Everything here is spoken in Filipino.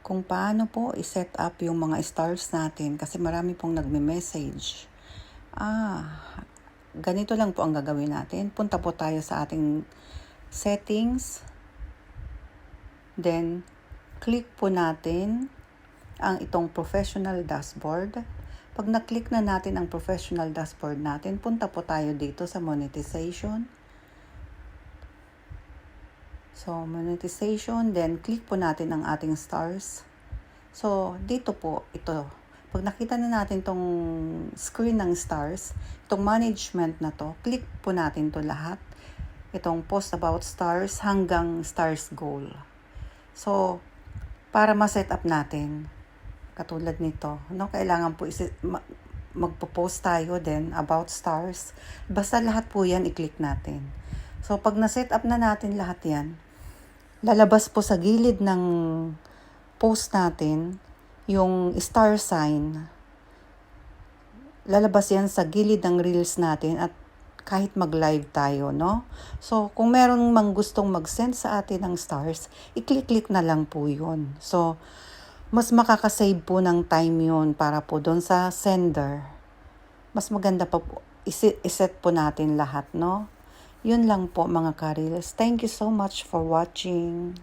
kung paano po i-set up yung mga stars natin kasi marami pong nagme-message. Ganito lang po ang gagawin natin. Punta po tayo sa ating settings. Then, click po natin ang itong professional dashboard. Pag na-click na natin ang professional dashboard natin, punta po tayo dito sa monetization. So, monetization, then click po natin ang ating stars. So, dito po, ito. Pag nakita na natin itong screen ng stars, itong management na to, click po natin to lahat. Itong post about stars hanggang stars goal. So, para ma-set up natin, katulad nito, kailangan po magpo-post tayo din about stars. Basta lahat po yan, i-click natin. So, pag na-set up na natin lahat yan, lalabas po sa gilid ng post natin yung star sign. Lalabas yan sa gilid ng reels natin at kahit mag-live tayo, no? So, kung meron mang gustong mag-send sa atin ng stars, i-click-click na lang po yun. So, mas makakasave po ng time yun para po doon sa sender. Mas maganda pa po, iset po natin lahat, no? Yun lang po mga ka-reels. Thank you so much for watching.